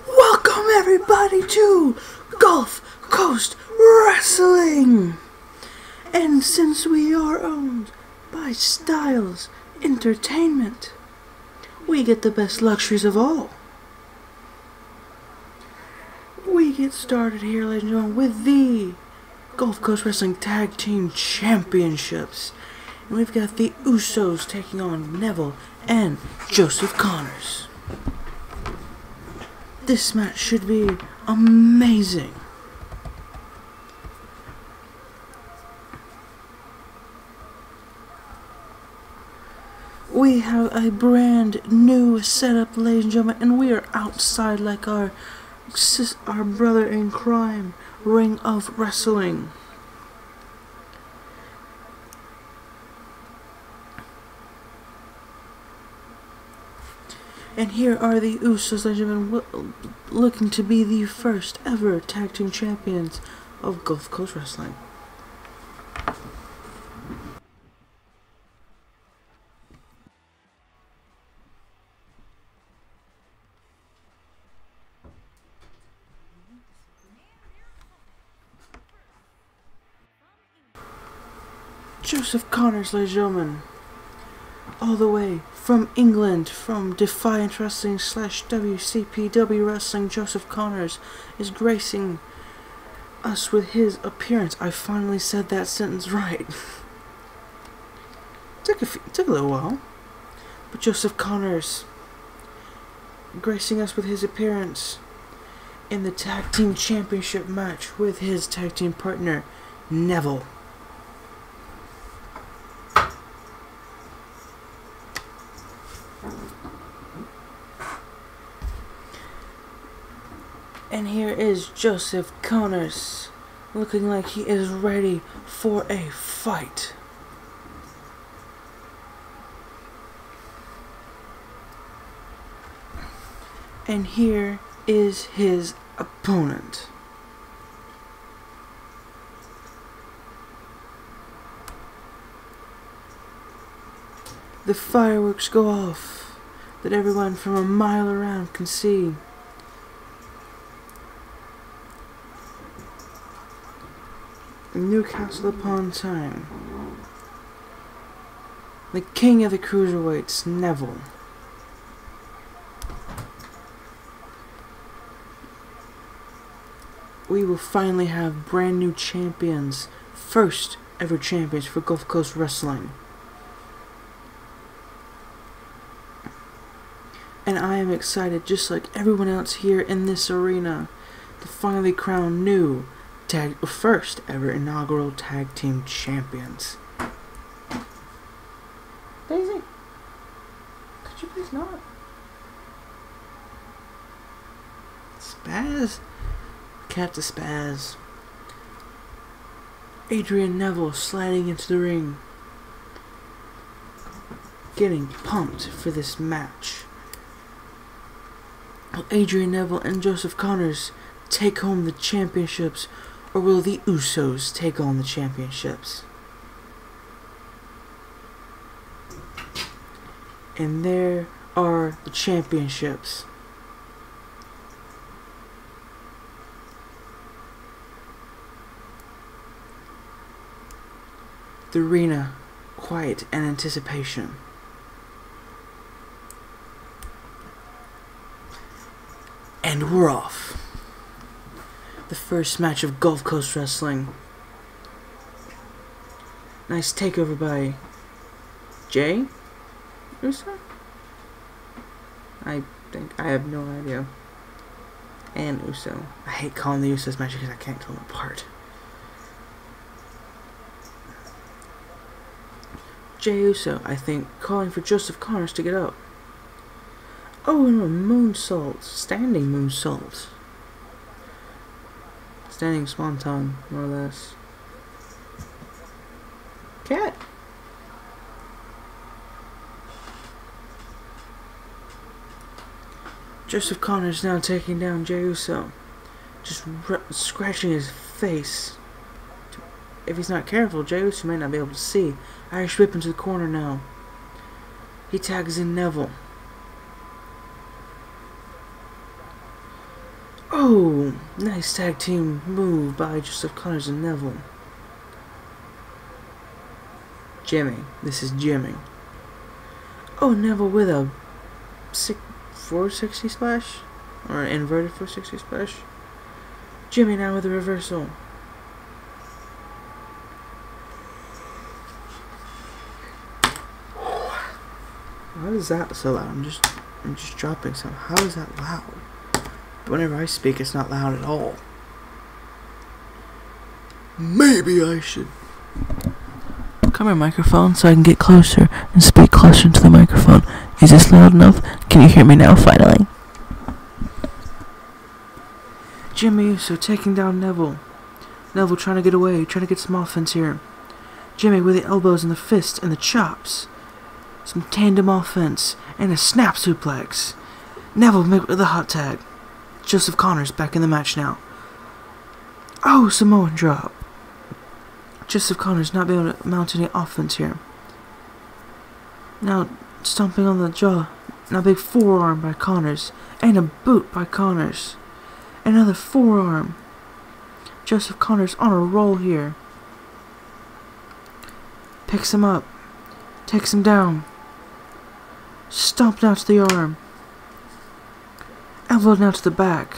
Welcome everybody to Gulf Coast Wrestling! And since we are owned by Styles Entertainment, we get the best luxuries of all. We get started here, ladies and gentlemen, with the Gulf Coast Wrestling Tag Team Championships. And we've got the Usos taking on Neville and Joseph Connors. This match should be amazing. We have a brand new setup, ladies and gentlemen, and we are outside like our brother in crime, Ring of Wrestling. And here are the Usos, ladies and gentlemen, looking to be the first ever tag team champions of Gulf Coast Wrestling. Joseph Connors, ladies and gentlemen, all the way from England, from Defiant Wrestling / WCPW Wrestling. Joseph Connors is gracing us with his appearance. I finally said that sentence right. took a little while, but Joseph Connors gracing us with his appearance in the Tag Team Championship match with his tag team partner Neville. And here is Joseph Connors, looking like he is ready for a fight. And here is his opponent. The fireworks go off that everyone from a mile around can see. Newcastle upon Tyne. The king of the cruiserweights, Neville. We will finally have brand new champions, first ever champions for Gulf Coast Wrestling. And I am excited, just like everyone else here in this arena, to finally crown new first ever inaugural tag team champions. Daisy, could you please not? Spaz? Cat to Spaz. Adrian Neville sliding into the ring, getting pumped for this match. Will Adrian Neville and Joseph Connors take home the championships, or will the Usos take on the championships? And there are the championships. The arena, quiet in anticipation. And we're off. The first match of Gulf Coast Wrestling. Nice takeover by Jay Uso? I think, I have no idea. And Uso. I hate calling the Usos match because I can't tell them apart. Jay Uso, I think, calling for Joseph Connors to get up. Oh, and a moonsault. Standing moonsault. standing swanton, more or less. Cat. Joseph Connors now taking down Jey Uso, just scratching his face. If he's not careful, Jey Uso may not be able to see. Irish whip into the corner now. He tags in Neville. Oh, nice tag team move by Joseph Connors and Neville. Jimmy. This is Jimmy. Oh, Neville with a 460 splash? Or an inverted 460 splash? Jimmy now with a reversal. How is that so loud? I'm just dropping some. How is that loud? But whenever I speak, it's not loud at all. Maybe I should come here, microphone, so I can get closer and speak closer to the microphone. Is this loud enough? Can you hear me now, finally? Jimmy Uso taking down Neville. Neville trying to get away, trying to get some offense here. Jimmy with the elbows and the fists and the chops. Some tandem offense and a snap suplex. Neville with a hot tag. Joseph Connors back in the match now. Oh, Samoan drop. Joseph Connors not being able to mount any offense here. Now stomping on the jaw. Now big forearm by Connors. And a boot by Connors. Another forearm. Joseph Connors on a roll here. Picks him up. Takes him down. Stomped out to the arm. Elbowed out to the back.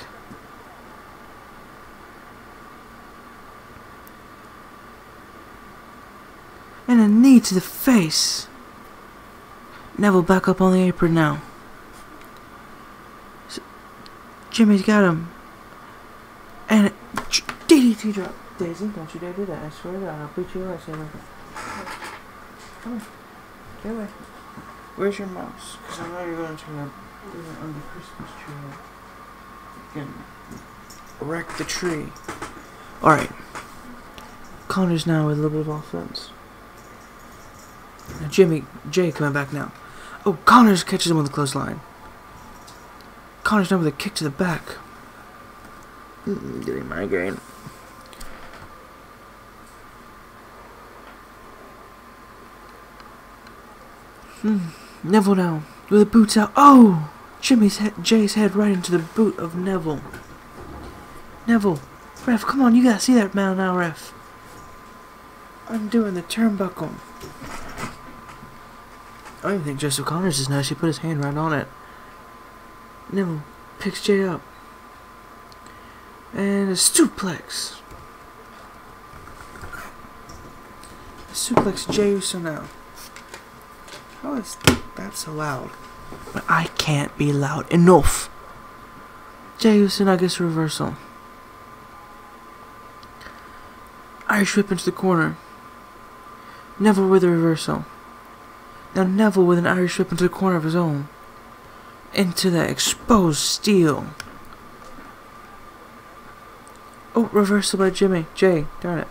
And a knee to the face. Neville back up on the apron now. Jimmy's got him. And a DDT drop. Daisy, don't you dare do that. I swear to God, I'll beat you up. Come on. Get away. Where's your mouse? Because I know you're going to turn up on the Christmas tree. You can wreck the tree. Alright. Connors now with a little bit of offense. Now Jay coming back now. Oh, Connors catches him with the clothesline. Connors now with a kick to the back. Getting migraine. Neville now with the boots out. Oh! Jay's head right into the boot of Neville. Neville, ref, come on, you gotta see that man now, ref. I'm doing the turnbuckle. I don't even think Joseph Connors is nice. He put his hand right on it. Neville picks Jay up. And a suplex. Suplex Jey Uso now. How is that so loud? But I can't be loud enough. Jey Uso now gets a reversal. Irish whip into the corner. Neville with a reversal. Now Neville with an Irish whip into the corner of his own. Into the exposed steel. Oh, reversal by Jay, darn it.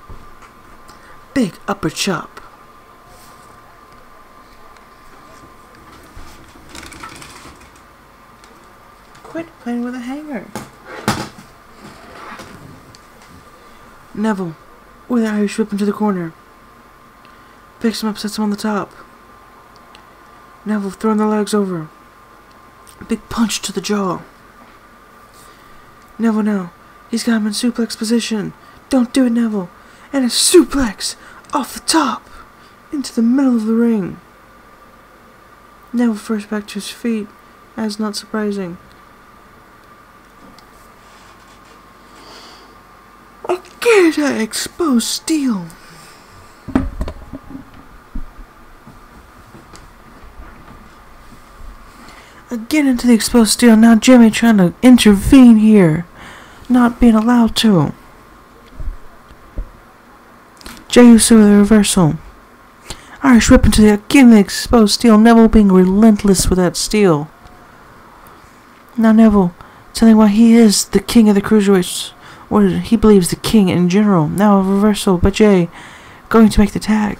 Big upper chop. Quit playing with a hanger. Neville with an Irish whip into the corner. Picks him up, sets him on the top. Neville throwing the legs over. Big punch to the jaw. Neville now. He's got him in suplex position. Don't do it, Neville. And a suplex off the top into the middle of the ring. Neville first back to his feet, as not surprising. Again to exposed steel. Again into the exposed steel. Now Jimmy trying to intervene here. Not being allowed to. Jey Uso with a reversal. Irish whip into the exposed steel. Neville being relentless with that steel. Now Neville telling why he is the king of the cruiserweights or he believes the king in general. Now a reversal by Jay, going to make the tag.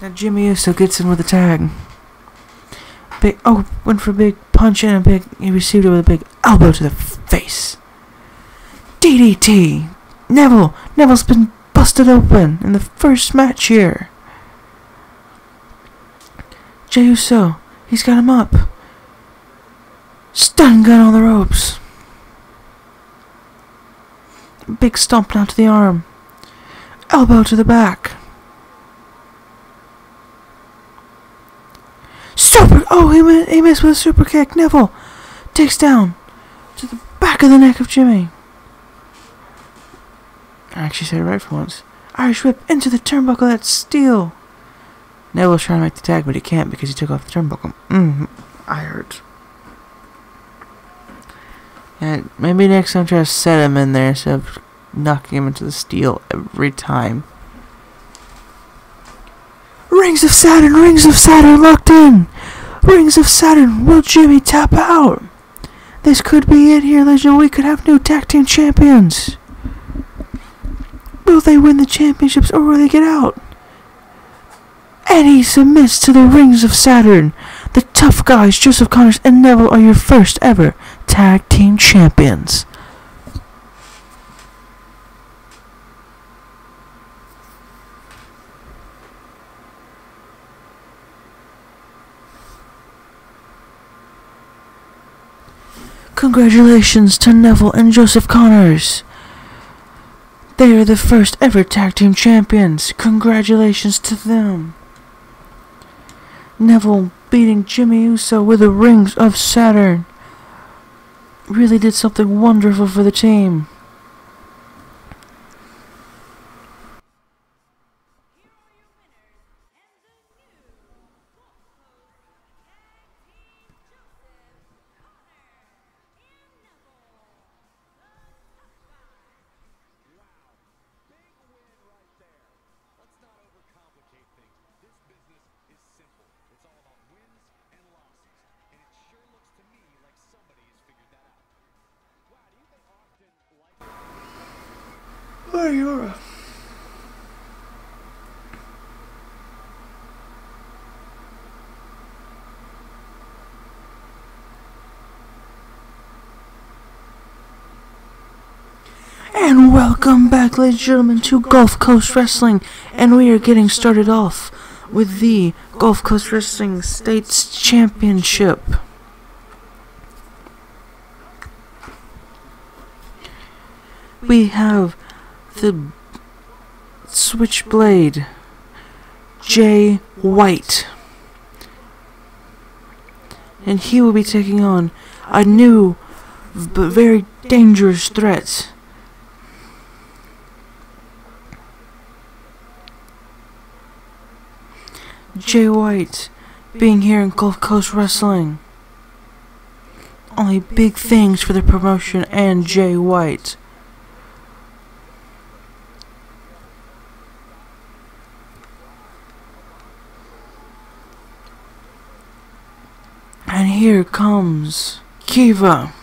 Now Jimmy Uso gets in with the tag. Went for a big punch and he received it with a big elbow to the face. DDT. Neville's been busted open in the first match here. Jey Uso, he's got him up. Stun gun on the ropes. Big stomp down to the arm. Elbow to the back. He missed with a super kick. Neville takes down to the back of the neck of Jimmy. I actually said it right for once. Irish whip into the turnbuckle. That's steel. Neville's trying to make the tag, but he can't because he took off the turnbuckle. I hurt. And maybe next time try to set him in there instead of knocking him into the steel every time. Rings of Saturn locked in. Rings of Saturn, will Jimmy tap out? This could be it here, legend. We could have new tag team champions. Will they win the championships or will they get out? And he submits to the Rings of Saturn. The tough guys, Joseph Connors and Neville, are your first ever tag team champions. Congratulations to Neville and Joseph Connors. They are the first ever tag team champions. Congratulations to them. Neville beating Jimmy Uso with the Rings of Saturn really did something wonderful for the team. And welcome back, ladies and gentlemen, to Gulf Coast Wrestling, and we are getting started off with the Gulf Coast Wrestling States Championship. We have the Switchblade, Jay White, and he will be taking on a new but very dangerous threat. Jay White, being here in Gulf Coast Wrestling. Only big things for the promotion and Jay White. And here comes Kiva.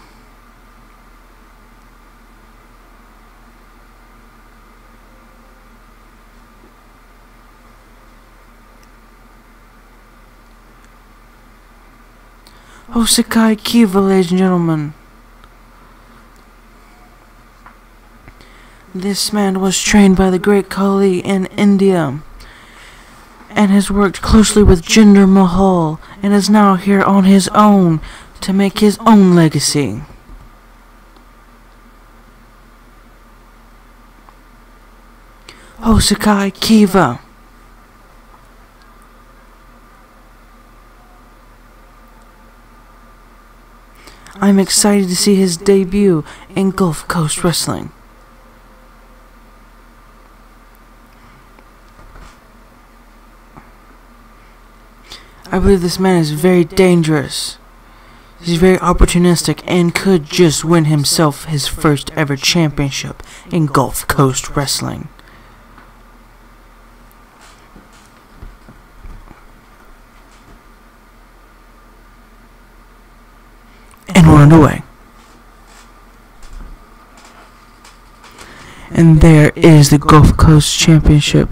Osakai Kiva, ladies and gentlemen. This man was trained by the great Kali in India and has worked closely with Jinder Mahal and is now here on his own to make his own legacy. Osakai Kiva. I'm excited to see his debut in Gulf Coast Wrestling. I believe this man is very dangerous. He's very opportunistic and could just win himself his first ever championship in Gulf Coast Wrestling. And we're underway. And there is the Gulf Coast Championship.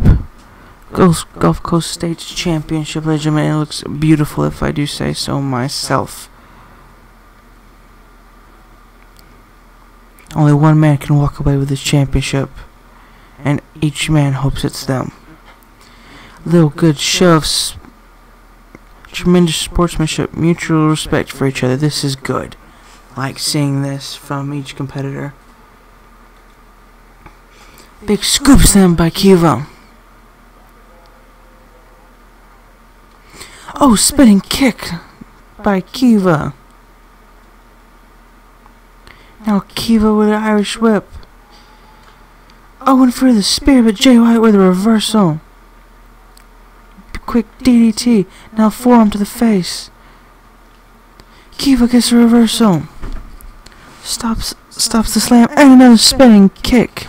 Gulf Coast State Championship, ladies and gentlemen. It looks beautiful, if I do say so myself. Only one man can walk away with this championship, and each man hopes it's them. Little good shoves, tremendous sportsmanship, mutual respect for each other. This is good. Like seeing this from each competitor. Big scoop slam by Kiva. Oh, spinning kick by Kiva. Now Kiva with an Irish whip. Oh, went for the spear, but Jay White with a reversal. Quick DDT. Now forearm to the face. Kiva gets a reversal. Stops the slam, and another spinning kick.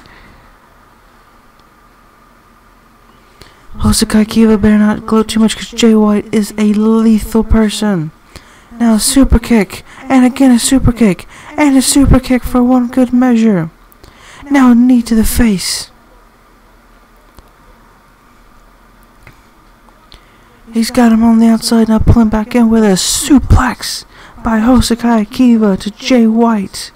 Hosakai Kiva better not gloat too much, because Jay White is a lethal person. Now a super kick, and again a super kick, and a super kick for one good measure. Now a knee to the face. He's got him on the outside, now pulling back in with a suplex by Hosakai Kiva to Jay White.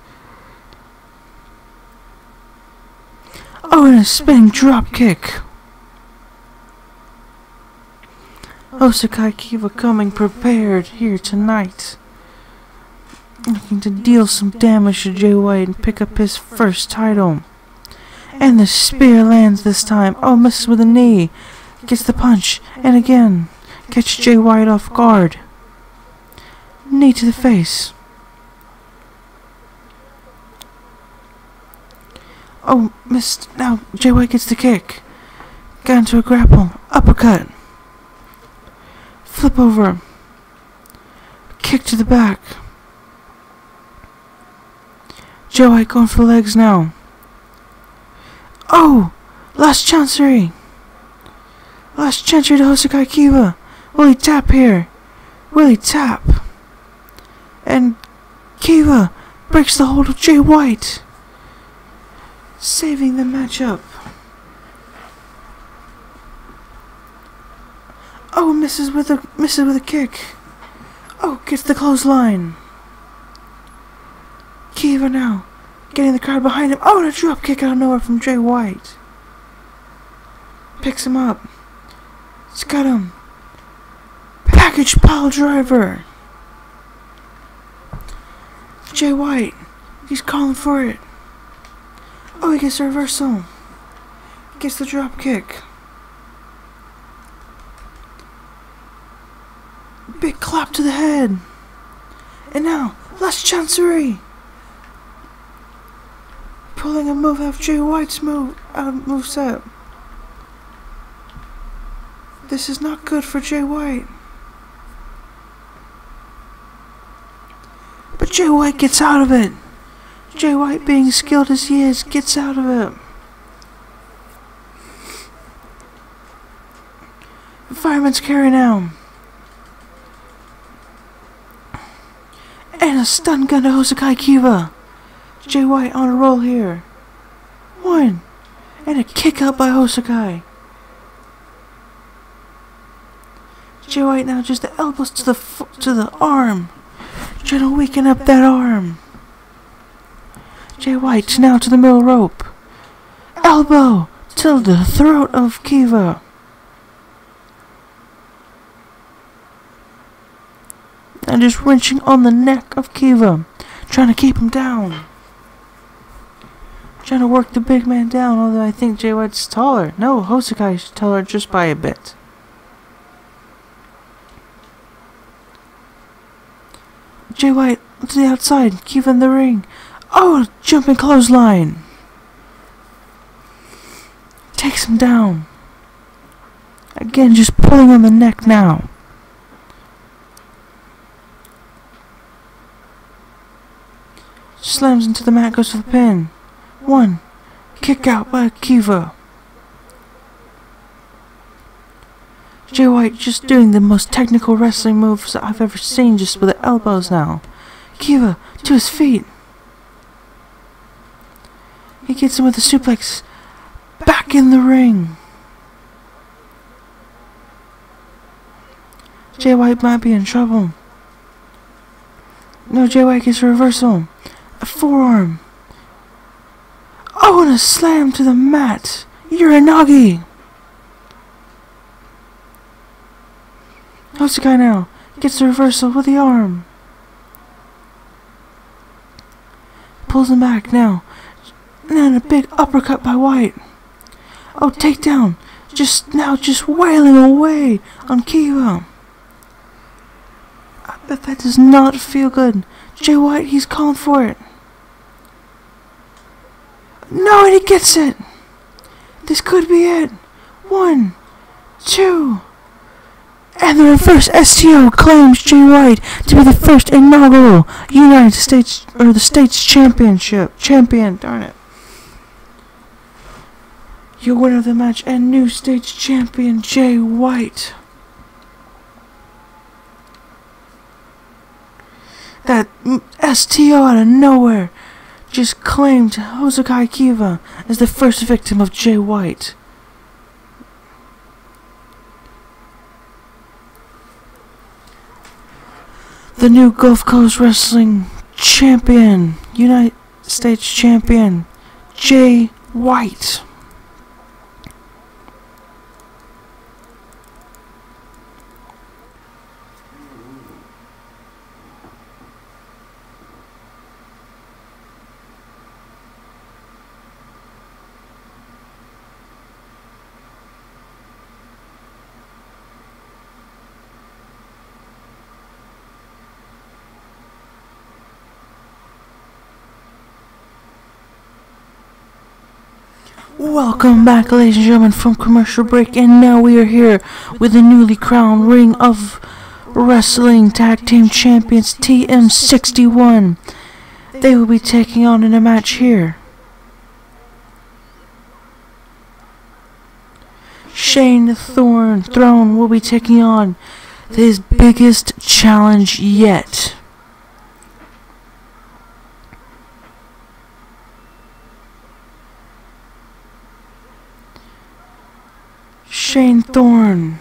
Oh, and a spinning drop kick. Hosakai Kiva coming prepared here tonight. Looking to deal some damage to Jay White and pick up his first title. And the spear lands this time. Oh, misses with a knee. Gets the punch. And again. Catch Jay White off guard. Knee to the face. Oh, missed. Now Jay White gets the kick. Got into a grapple. Uppercut. Flip over. Kick to the back. Jay White going for the legs now. Oh! Last chancery! Last chancery to Hosakai Kiva. Will he tap here? Will he tap? And Kiva breaks the hold of Jay White. Saving the matchup. Oh, misses with a kick. Oh, gets the clothesline. Kiva now getting the crowd behind him. Oh, and a drop kick out of nowhere from Jay White. Picks him up. It's got him. Package pile driver. Jay White. He's calling for it. Oh, he gets a reversal. Gets the drop kick. Big clap to the head. And now, last chancery. Pulling a move out of Jay White's moveset. This is not good for Jay White. But Jay White gets out of it. Jay White, being skilled as he is, gets out of it. Fireman's carry now. And a stun gun to Hosakai Kiva. Jay White on a roll here. One. And a kick out by Hosakai. Jay White now just the elbows to the arm. Trying to weaken up that arm. Jay White now to the middle rope. Elbow to the throat of Kiva. And just wrenching on the neck of Kiva. Trying to keep him down. Trying to work the big man down, although I think Jay White's taller. No, Hosakai's taller just by a bit. Jay White to the outside, Kiva in the ring. Oh, jumping clothesline. Takes him down. Again, just pulling on the neck now. Slams into the mat, goes for the pin. One. Kick out by Kiva. Jay White just doing the most technical wrestling moves that I've ever seen, just with the elbows now. Kiva to his feet. He gets him with a suplex. back in the ring. Jay White might be in trouble. No, Jay White gets a reversal. A forearm. Oh, and a slam to the mat. Uranagi. Hosakai now gets the reversal with the arm. Pulls him back now. And then a big uppercut by White. Oh, takedown. Just wailing away on Kiva. I bet that does not feel good. Jay White, he's calling for it. No, and he gets it. This could be it. 1, 2. And the reverse STO claims Jay White to be the first inaugural United States, or the States champion, darn it. Your winner of the match and new States champion, Jay White. That STO out of nowhere just claimed Hosakai Kiva as the first victim of Jay White. The new Gulf Coast Wrestling champion, United States champion, Jay White. Welcome back, ladies and gentlemen, from commercial break, and now we are here with the newly crowned Ring of Wrestling Tag Team Champions TM61. They will be taking on in a match here. Shane Throne will be taking on his biggest challenge yet. Shane Thorne.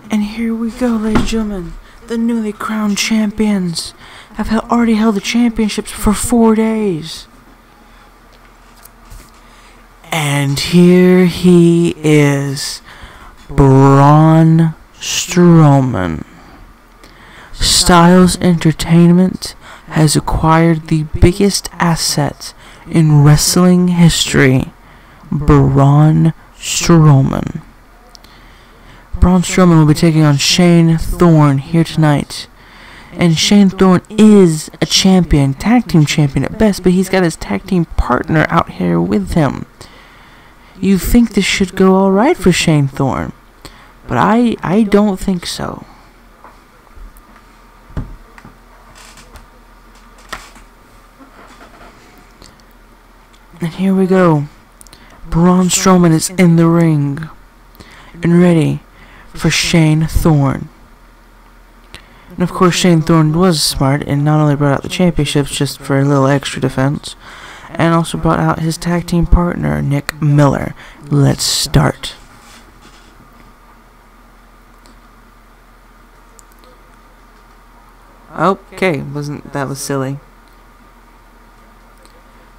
And here we go, ladies and gentlemen. The newly crowned champions have already held the championships for 4 days. And here he is, Braun Strowman. Styles Entertainment has acquired the biggest asset in wrestling history, Braun Strowman. Braun Strowman will be taking on Shane Thorne here tonight. And Shane Thorne is a champion, tag team champion at best, but he's got his tag team partner out here with him. You think this should go alright for Shane Thorne, but I don't think so. And here we go. Braun Strowman is in the ring and ready for Shane Thorne. And of course Shane Thorne was smart and not only brought out the championships just for a little extra defense, and also brought out his tag team partner, Nick Miller. Let's start. Okay, that was silly.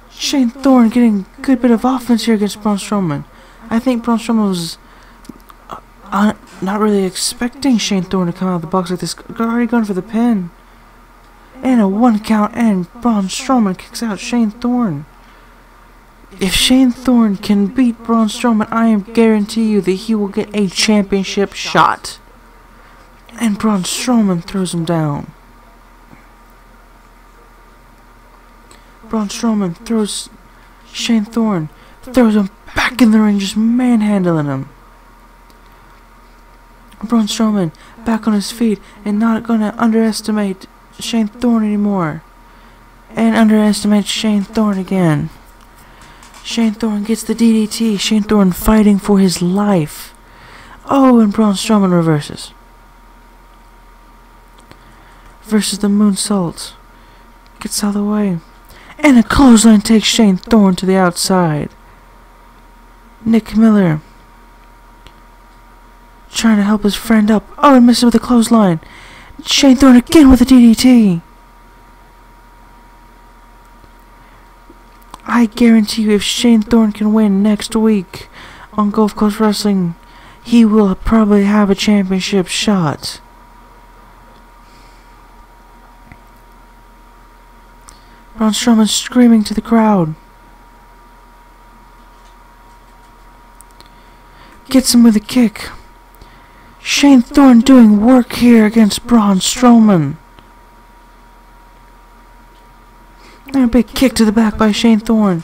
Shane Thorne getting a good bit of offense here against Braun Strowman. I think Braun Strowman was not really expecting Shane Thorne to come out of the box like this. Already going for the pin. And a 1 count, and Braun Strowman kicks out Shane Thorne. If Shane Thorne can beat Braun Strowman, I am guarantee you that he will get a championship shot. And Braun Strowman throws him down. Braun Strowman throws Shane Thorne, throws him back in the ring, just manhandling him. Braun Strowman back on his feet and not gonna underestimate Shane Thorne anymore. And underestimate Shane Thorne again. Shane Thorne gets the DDT. Shane Thorne fighting for his life. Oh, and Braun Strowman reverses. Versus the moonsault. Gets out of the way. And a clothesline takes Shane Thorne to the outside. Nick Miller trying to help his friend up. Oh, and misses with a clothesline. Shane Thorne again with a DDT. I guarantee you, if Shane Thorne can win next week on Gulfcoast Wrestling, he will probably have a championship shot. Braun Strowman screaming to the crowd. Gets him with a kick. Shane Thorne doing work here against Braun Strowman. And a big kick to the back by Shane Thorne.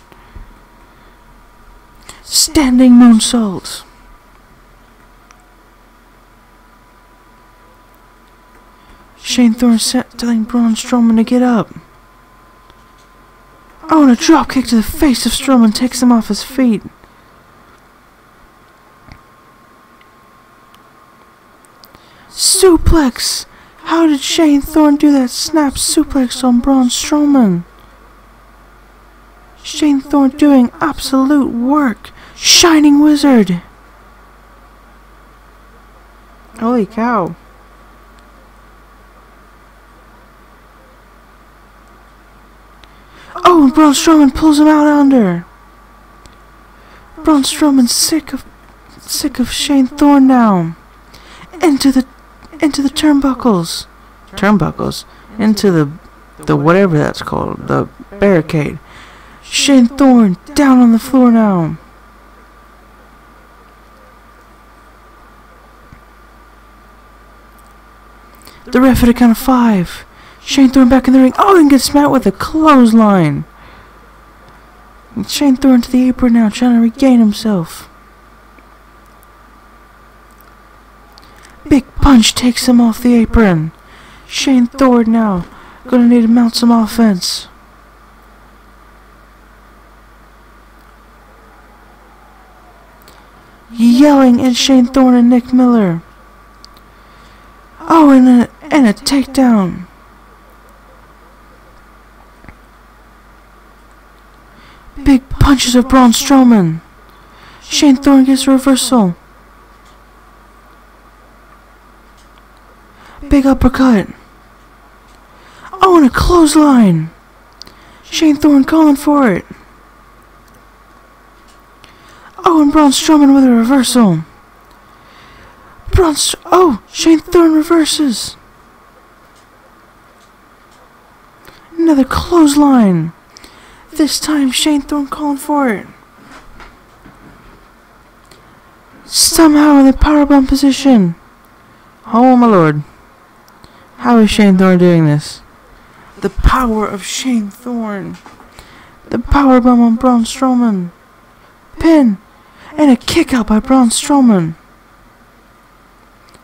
Standing moonsault. Shane Thorne telling Braun Strowman to get up. Oh, and a drop kick to the face of Strowman takes him off his feet. Suplex! How did Shane Thorne do that snap suplex on Braun Strowman? Shane Thorne doing absolute work. Shining Wizard. Holy cow. Oh, and Braun Strowman pulls him out under. Braun Strowman's sick of Shane Thorne now. Into the turnbuckles. Into the whatever that's called, the barricade. Shane Thorne down on the floor now. The ref at a count of 5. Shane Thorne back in the ring. Oh, and gets smacked with a clothesline. And Shane Thorne to the apron now, trying to regain himself. Big punch takes him off the apron. Shane Thorne now gonna need to mount some offense. Yelling at Shane Thorne and Nick Miller. Oh, and a takedown. Big punches of Braun Strowman. Shane Thorne gets a reversal. Big uppercut. Oh, and a clothesline. Shane Thorne calling for it. Oh, and Braun Strowman with a reversal. Oh, Shane Thorne reverses. Another clothesline. This time Shane Thorne calling for it. Somehow in the powerbomb position. Oh my lord. How is Shane Thorne doing this? The power of Shane Thorne. The powerbomb on Braun Strowman. Pin. And a kick out by Braun Strowman.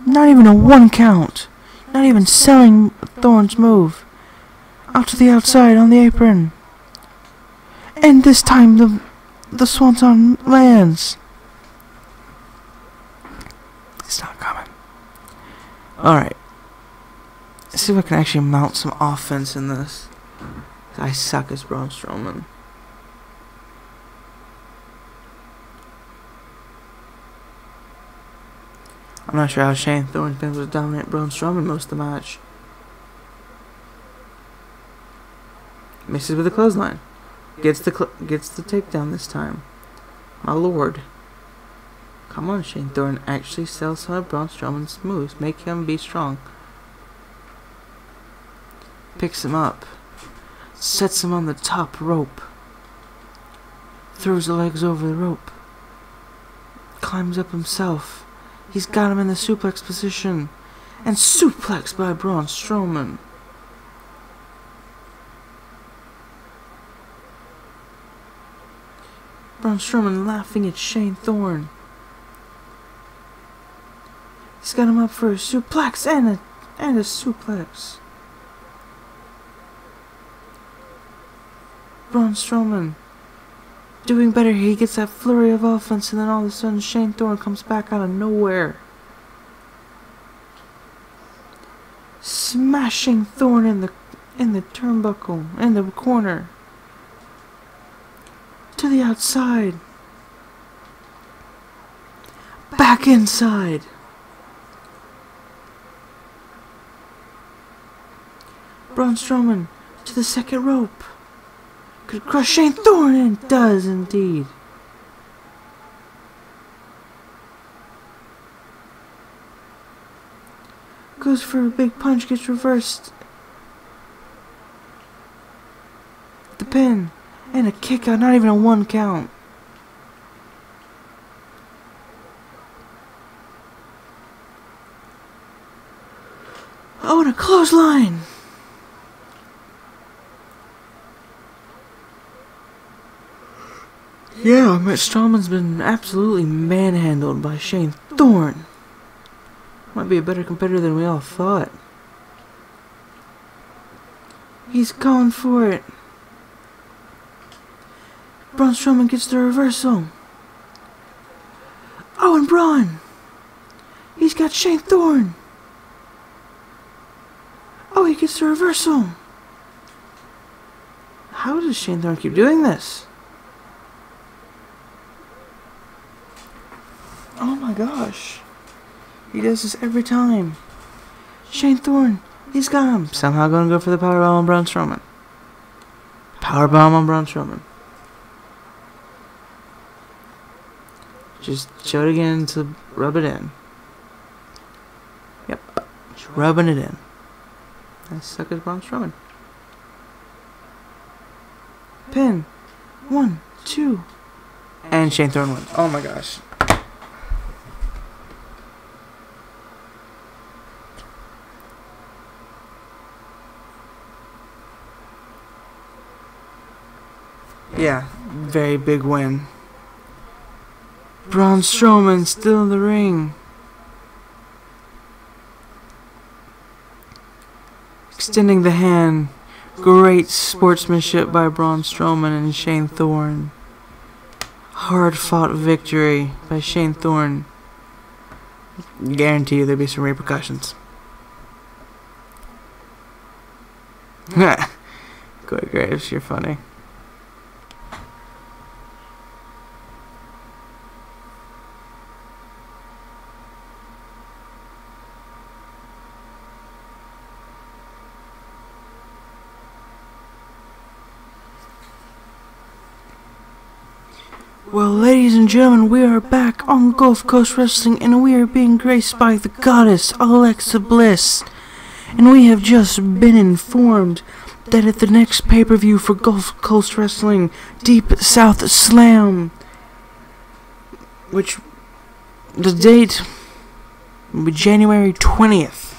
Not even a 1 count. Not even selling Thorne's move. Out to the outside on the apron. And this time the Swanton lands. It's not coming. Alright. Let's see if I can actually mount some offense in this. I suck as Braun Strowman. I'm not sure how Shane Thorne's been able to dominate Braun Strowman most of the match. Misses with a clothesline. Gets the takedown this time. My lord. Come on, Shane Thorne. Actually sell some of Braun Strowman's moves. Make him be strong. Picks him up. Sets him on the top rope. Throws the legs over the rope. Climbs up himself. He's got him in the suplex position. And suplexed by Braun Strowman. Braun Strowman laughing at Shane Thorne. He's got him up for a suplex and a suplex. Braun Strowman doing better here. He gets that flurry of offense, and then all of a sudden Shane Thorne comes back out of nowhere. smashing Thorne in the turnbuckle, in the corner. To the outside. Back inside. Braun Strowman to the second rope. Could crush Shane Thorne, and does indeed. Goes for a big punch, gets reversed. The pin. And a kick out, not even a 1 count. Oh, and a clothesline. Yeah, Strowman's been absolutely manhandled by Shane Thorne. Might be a better competitor than we all thought. He's going for it. Braun Strowman gets the reversal. Oh, and Braun. He's got Shane Thorne. Oh, he gets the reversal. How does Shane Thorne keep doing this? Oh my gosh. He does this every time. Shane Thorne, he's got him. Somehow gonna go for the powerbomb on Braun Strowman. Powerbomb on Braun Strowman. Just show it again to rub it in. Yep. Just rubbing it in. That suckers Braun Strowman. Pin. 1, 2. And Shane Thorne wins. Oh my gosh. Yeah, very big win. Braun Strowman still in the ring. Extending the hand. Great sportsmanship by Braun Strowman and Shane Thorne. Hard fought victory by Shane Thorne. Guarantee you there'll be some repercussions. Corey Graves, you're funny. Well, ladies and gentlemen, we are back on Gulf Coast Wrestling, and we are being graced by the goddess Alexa Bliss. And we have just been informed that at the next pay-per-view for Gulf Coast Wrestling, Deep South Slam, which the date will be January 20th.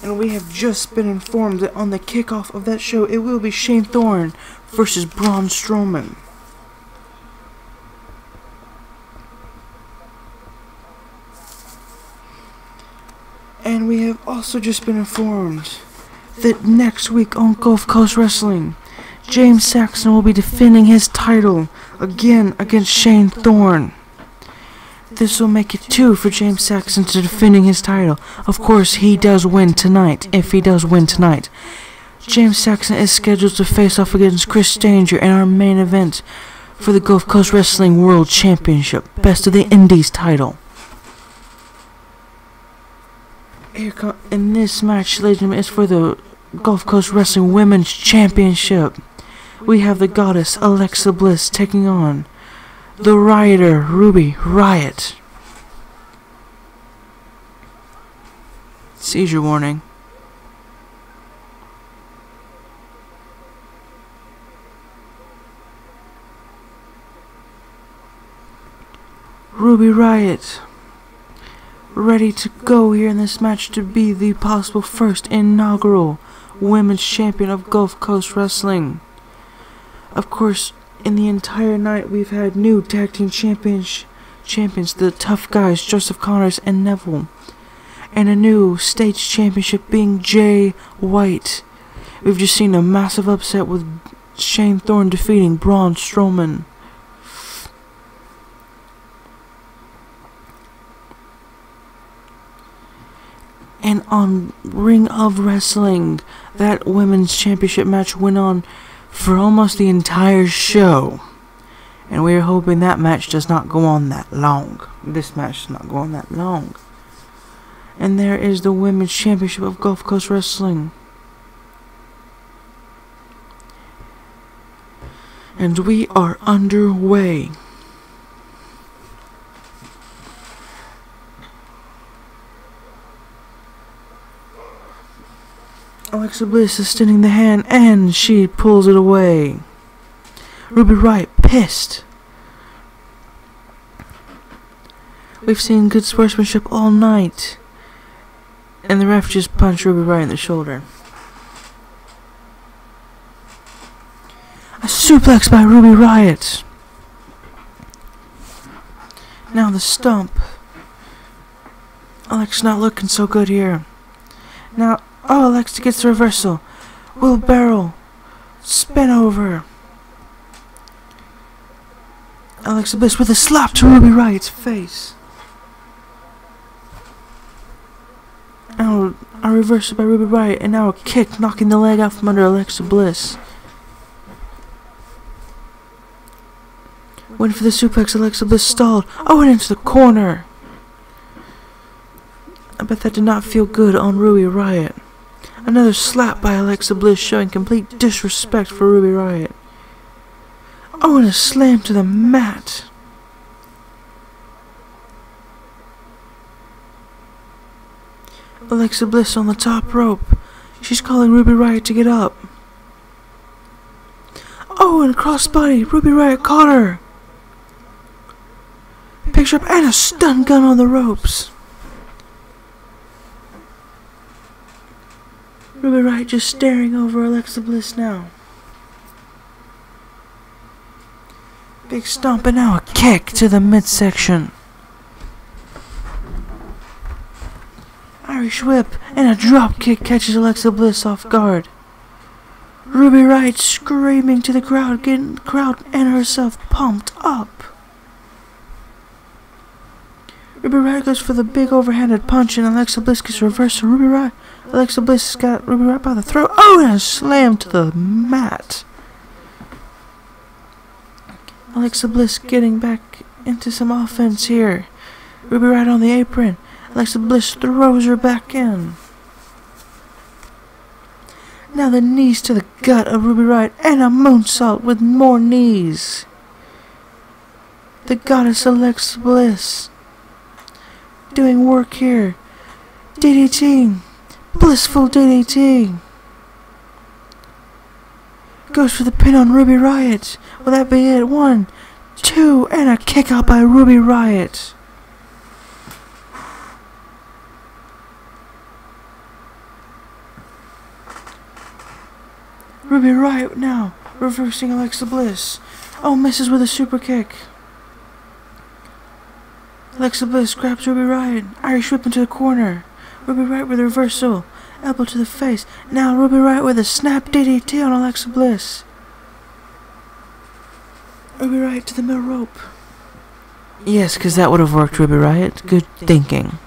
And we have just been informed that on the kickoff of that show, it will be Shane Thorne versus Braun Strowman. And we have also just been informed that next week on Gulf Coast Wrestling, James Saxton will be defending his title again against Shane Thorne. This will make it 2 for James Saxton to defending his title. Of course, he does win tonight. If he does win tonight, James Saxton is scheduled to face off against Chris Danger in our main event for the Gulf Coast Wrestling World Championship, Best of the Indies title. And this match, ladies and gentlemen, is for the Gulf Coast Wrestling Women's Championship. We have the goddess Alexa Bliss taking on the Rioter Ruby Riott. Seizure warning. Ruby Riott, ready to go here in this match to be the possible first inaugural Women's Champion of Gulf Coast Wrestling. Of course, in the entire night we've had new tag team champions, the Tough Guys, Joseph Connors and Neville, and a new state championship being Jay White. We've just seen a massive upset with Shane Thorne defeating Braun Strowman. And on Ring of Wrestling. That women's championship match went on for almost the entire show. And we are hoping that match does not go on that long. This match does not go on that long. And there is the women's championship of Gulfcoast Wrestling. And we are underway. Alexa Bliss is extending the hand, and she pulls it away. Ruby Riott pissed. We've seen good sportsmanship all night. And the ref just punched Ruby Riott in the shoulder. A suplex by Ruby Riott. Now the stomp. Alexa's not looking so good here. Now, oh, Alexa gets the reversal. Wheelbarrow. Spin over. Alexa Bliss with a slap to Ruby Riott's face. Now a reversal by Ruby Riott, and now a kick knocking the leg out from under Alexa Bliss. Went for the suplex, Alexa Bliss stalled. Oh, and into the corner. I bet that did not feel good on Ruby Riott. Another slap by Alexa Bliss, showing complete disrespect for Ruby Riott. Oh, and a slam to the mat. Alexa Bliss on the top rope. She's calling Ruby Riott to get up. Oh, and a crossbody. Ruby Riott caught her. Picks her up, and a stun gun on the ropes. Ruby Riott just staring over Alexa Bliss now. Big stomp, and now a kick to the midsection. Irish whip, and a drop kick catches Alexa Bliss off guard. Ruby Riott screaming to the crowd, getting the crowd and herself pumped up. Ruby Riott goes for the big overhanded punch, and Alexa Bliss gets reversed to Ruby Riott. Alexa Bliss got Ruby Riott by the throat. Oh, and a slam to the mat. Alexa Bliss getting back into some offense here. Ruby Riott on the apron. Alexa Bliss throws her back in. Now the knees to the gut of Ruby Riott, and a moonsault with more knees. The goddess Alexa Bliss doing work here. DDT. Blissful DDT. Goes for the pin on Ruby Riott. Will that be it? 1, 2, and a kick out by Ruby Riott. Ruby Riott now reversing Alexa Bliss. Oh, misses with a super kick. Alexa Bliss grabs Ruby Riott. Irish whip into the corner. Ruby Riott with a reversal. Elbow to the face. Now Ruby Riott with a snap DDT on Alexa Bliss. Ruby Riott to the middle rope. Yes, because that would have worked, Ruby Riott. Good thinking.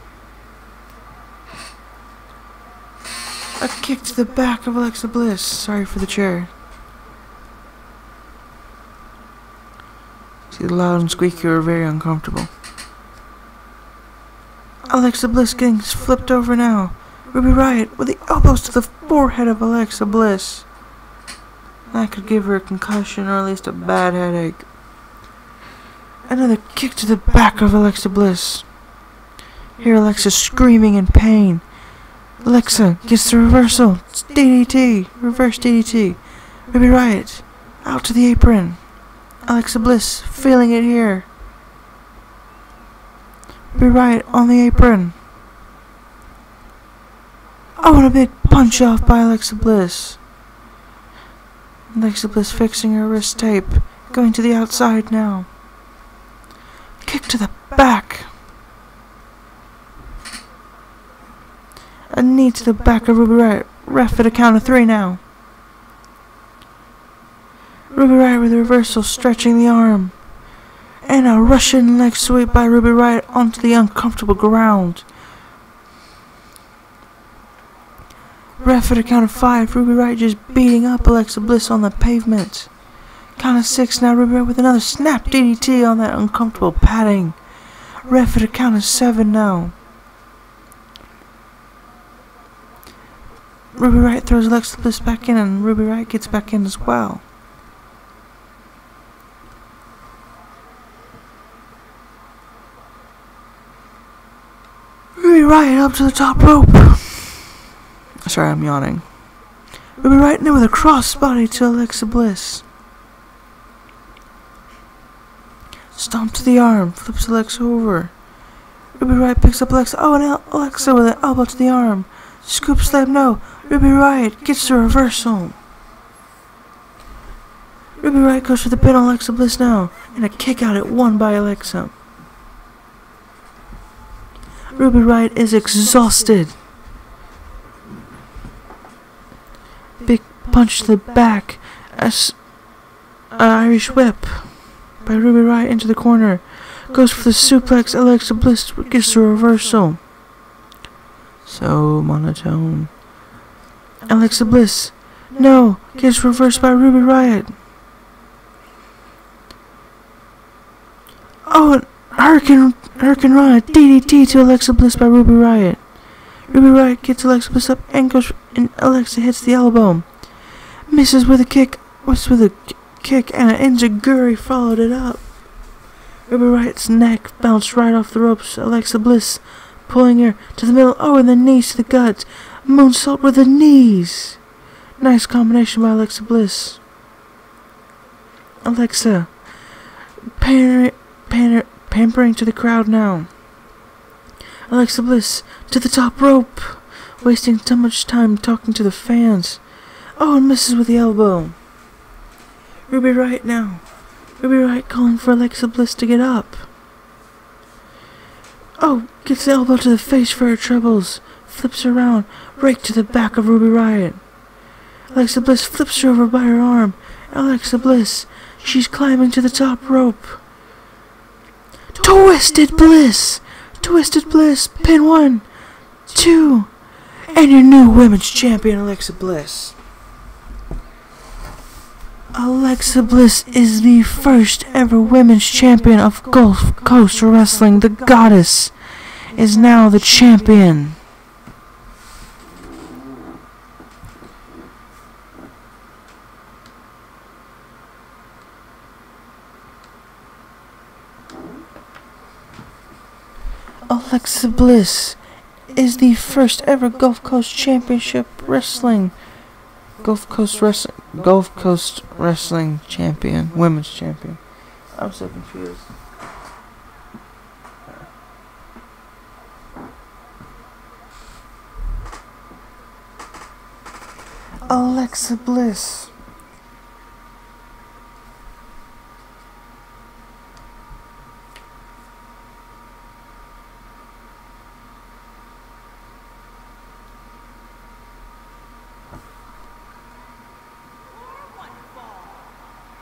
A kick to the back of Alexa Bliss. Sorry for the chair. See, the loud and squeaky are very uncomfortable. Alexa Bliss getting flipped over now. Ruby Riott with the elbows to the forehead of Alexa Bliss. That could give her a concussion or at least a bad headache. Another kick to the back of Alexa Bliss. Here Alexa screaming in pain. Alexa gets the reversal. It's DDT. Reverse DDT. Ruby Riott out to the apron. Alexa Bliss feeling it here. Ruby Riott on the apron. Oh, and a big punch off by Alexa Bliss. Alexa Bliss fixing her wrist tape. Going to the outside now. Kick to the back. A knee to the back of Ruby Riott. Ref at a count of 3 now. Ruby Riott with a reversal, stretching the arm. And a Russian leg sweep by Ruby Riott onto the uncomfortable ground. Ref at a count of 5. Ruby Riott just beating up Alexa Bliss on the pavement. Count of 6 now. Ruby Riott with another snap DDT on that uncomfortable padding. Ref at a count of 7 now. Ruby Riott throws Alexa Bliss back in, and Ruby Riott gets back in as well. Ruby Riott up to the top rope. Sorry, I'm yawning. Ruby Riott in with a crossbody to Alexa Bliss. Stomp to the arm, flips Alexa over. Ruby Riott picks up Alexa. Oh, and Alexa with an elbow to the arm. Scoop slam, no. Ruby Riott gets the reversal. Ruby Riott goes for the pin on Alexa Bliss now, and a kick out at 1 by Alexa. Ruby Riott is exhausted. Big punch to the back as an Irish whip by Ruby Riott into the corner. Goes for the suplex. Alexa Bliss gets the reversal. So monotone. Alexa Bliss, no, gets reversed by Ruby Riott. Oh, Hurricane Rana DDT to Alexa Bliss by Ruby Riott. Ruby Riott gets Alexa Bliss up and goes, and Alexa hits the elbow. Misses with a kick, and an enziguri followed it up. Ruby Riott's neck bounced right off the ropes. Alexa Bliss pulling her to the middle. Oh, and the knees to the gut. Moonsault with the knees. Nice combination by Alexa Bliss. Alexa pampering to the crowd now. Alexa Bliss to the top rope, wasting too much time talking to the fans. Oh, and misses with the elbow. Ruby Riott now. Ruby Riott calling for Alexa Bliss to get up. Oh, gets the elbow to the face for her troubles. Flips her around, right to the back of Ruby Riott. Alexa Bliss flips her over by her arm. Alexa Bliss, she's climbing to the top rope. Twisted Bliss! Twisted Bliss, pin 1, 2, and your new women's champion, Alexa Bliss. Alexa Bliss is the first ever women's champion of Gulf Coast Wrestling. The goddess is now the champion. Alexa Bliss is the first ever Gulf Coast Championship Wrestling. Gulf Coast Wrestling champion, women's champion. I'm so confused. Alexa Bliss.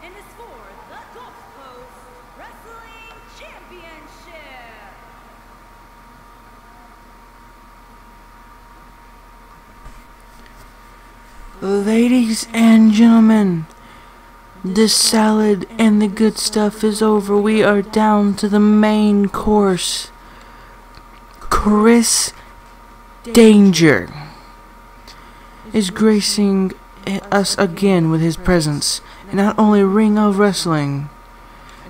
And is for the Gulfcoast Wrestling Championship. Ladies and gentlemen, the salad and the good stuff is over. We are down to the main course. Chris Danger is gracing us again with his presence. And not only Ring of Wrestling,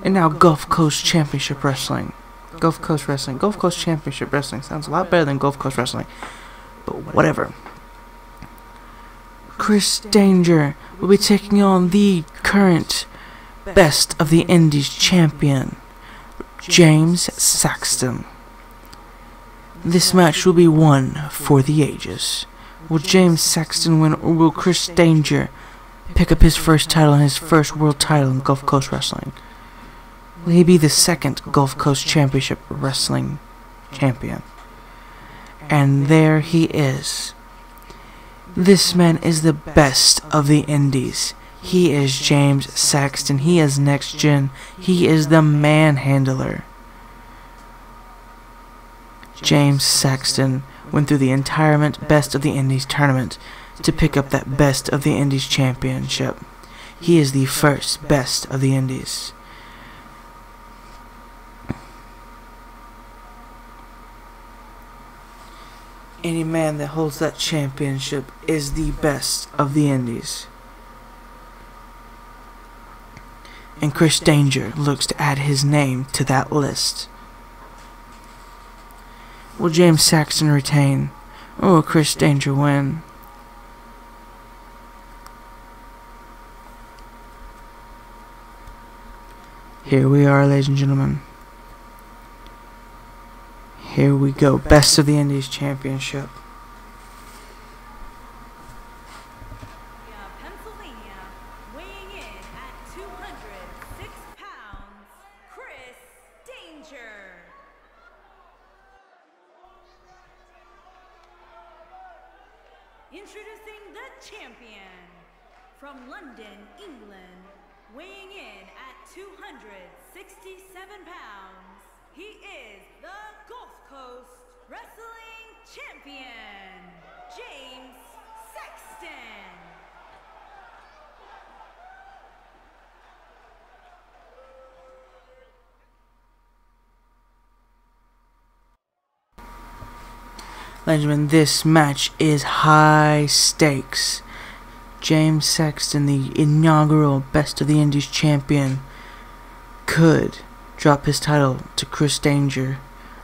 and now Gulf Coast Championship Wrestling. Gulf Coast Wrestling. Gulf Coast Championship Wrestling sounds a lot better than Gulf Coast Wrestling. But whatever. Chris Danger will be taking on the current Best of the Indies champion, James Saxton. This match will be one for the ages. Will James Saxton win, or will Chris Danger pick up his first title and his first world title in Gulf Coast Wrestling? Will he be the second Gulf Coast Championship Wrestling champion? And there he is. This man is the best of the indies. He is James Saxton. He is next gen. He is the manhandler. James Saxton went through the entire Best of the Indies tournament to pick up that Best of the Indies championship. He is the first Best of the Indies. Any man that holds that championship is the best of the Indies. And Chris Danger looks to add his name to that list. Will James Saxton retain, or will Chris Danger win? Here we are, ladies and gentlemen. Here we go, Best of the Indies Championship. Pennsylvania, weighing in at 206 pounds, Chris Danger. Introducing the champion from London, England, weighing in at 267 pounds. He is the Gulfcoast Wrestling Champion, James Saxton. Ladies and gentlemen, this match is high stakes. James Saxton, the inaugural Best of the Indies champion, could drop his title to Chris Danger,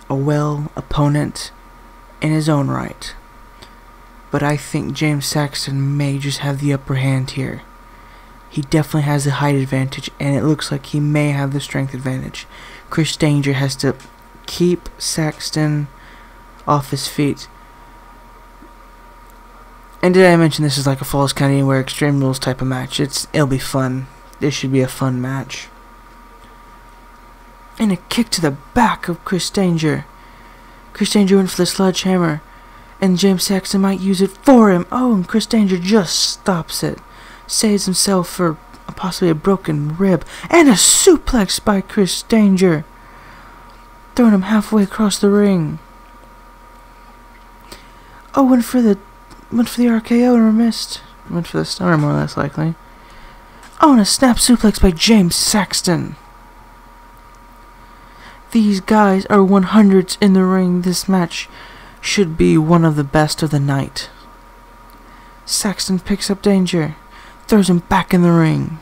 a opponent in his own right. But I think James Saxton may just have the upper hand here. He definitely has the height advantage, and it looks like he may have the strength advantage. Chris Danger has to keep Saxton off his feet. And did I mention this is like a Falls County Anywhere Extreme Rules type of match? It'll be fun. This should be a fun match. And a kick to the back of Chris Danger. Chris Danger went for the sledgehammer, and James Saxton might use it for him. Oh, and Chris Danger just stops it. Saves himself for possibly a broken rib. And a suplex by Chris Danger, throwing him halfway across the ring. Oh, went for the RKO and missed. Went for the stunner, more or less likely. Oh, and a snap suplex by James Saxton. These guys are 100s in the ring. This match should be one of the best of the night. Saxton picks up Danger, throws him back in the ring.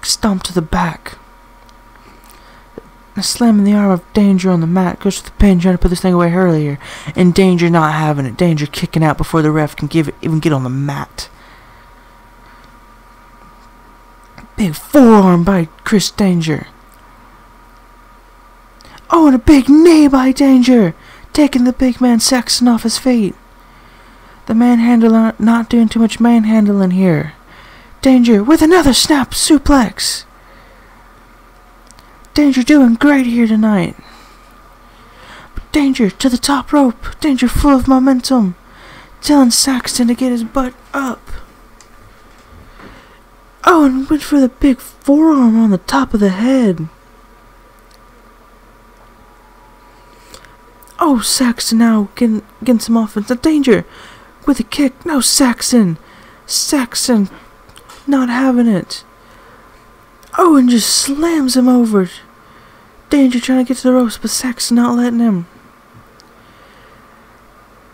Stomp to the back. A slam in the arm of Danger on the mat. Goes to the pin, trying to put this thing away earlier. And Danger not having it. Danger kicking out before the ref can even get on the mat. Big forearm by Chris Danger. Oh, and a big knee by Danger, taking the big man Saxton off his feet. The manhandler not doing too much manhandling here. Danger with another snap suplex. Danger doing great here tonight. Danger to the top rope. Danger full of momentum, telling Saxton to get his butt up. Oh, and went for the big forearm on the top of the head. Oh, Saxton now getting some offense. Danger with a kick. No, Saxton not having it. Oh, and just slams him over. Danger trying to get to the ropes, but Saxton not letting him.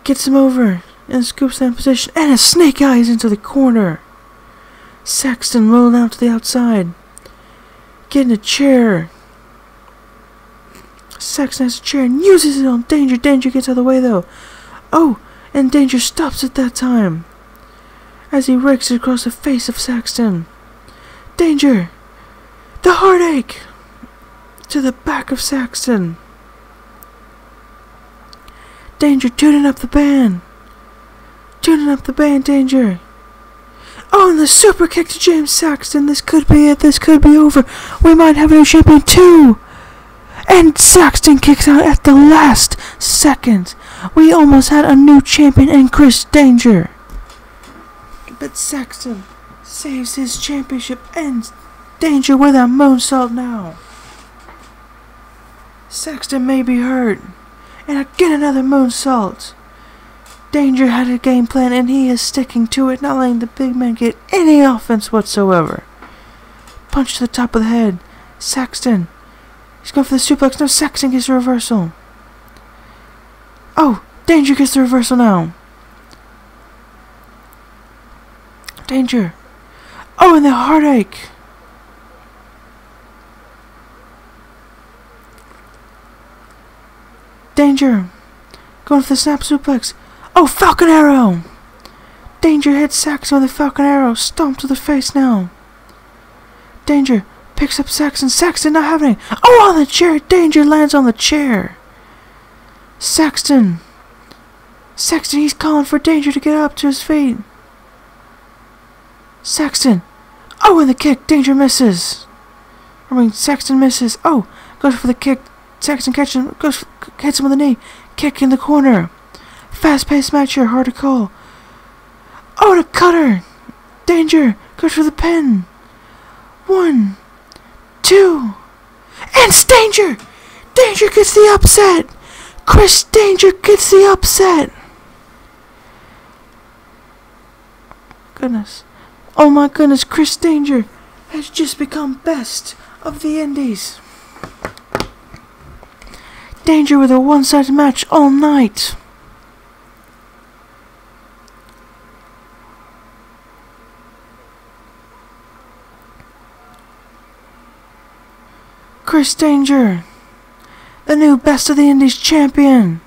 Gets him over and scoops that position. And a snake eyes into the corner. Saxton rolling out to the outside. Getting a chair. Saxton has a chair and uses it on Danger. Danger gets out of the way though. Oh, and Danger stops at that time as he rakes it across the face of Saxton. Danger! The heartache! To the back of Saxton. Danger tuning up the band. Danger. Oh, and the super kick to James Saxton. This could be it. This could be over. We might have a new champion too. And Saxton kicks out at the last second. We almost had a new champion in Chris Danger. But Saxton saves his championship and Danger with a moonsault now. Saxton may be hurt. And again another moonsault. Danger had a game plan, and he is sticking to it, not letting the big man get any offense whatsoever. Punch to the top of the head. Saxton. He's going for the suplex. No, Saxton gets the reversal. Oh, Danger gets the reversal now. Danger. Oh, and the heartache. Danger. Going for the snap suplex. Oh, Falcon Arrow. Danger hits Saxton with the Falcon Arrow. Stomp to the face now. Danger picks up Saxton. Saxton not having it. Oh, on the chair. Danger lands on the chair. Saxton. He's calling for Danger to get up to his feet. Saxton. Oh, and the kick. Danger misses. Saxton misses. Oh, goes for the kick. Saxton catches him. Hits him with a knee. Kick in the corner. Fast-paced match here. Hard to call. Oh, and a cutter. Danger goes for the pin. 1, 2, and it's Danger! Danger gets the upset! Chris Danger gets the upset! Goodness. Oh my goodness, Chris Danger has just become best of the Indies. Danger with a one-sided match all night. Chris Danger, the new Best of the Indies champion.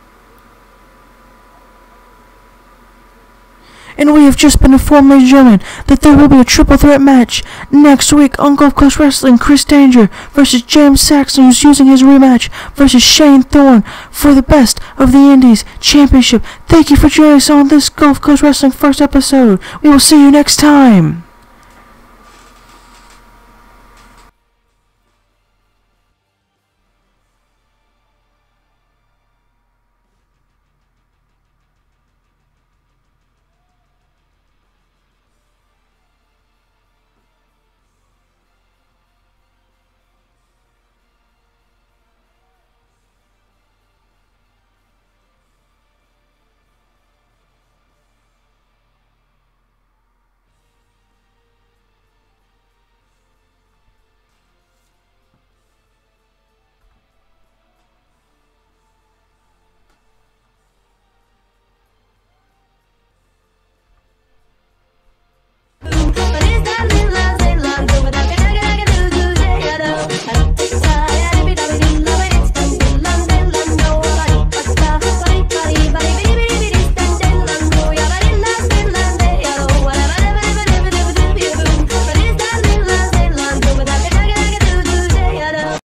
And we have just been informed, ladies and gentlemen, that there will be a triple threat match next week on Gulfcoast Wrestling. Chris Danger versus James Saxton, who's using his rematch versus Shane Thorne for the Best of the Indies championship. Thank you for joining us on this Gulfcoast Wrestling first episode. We will see you next time.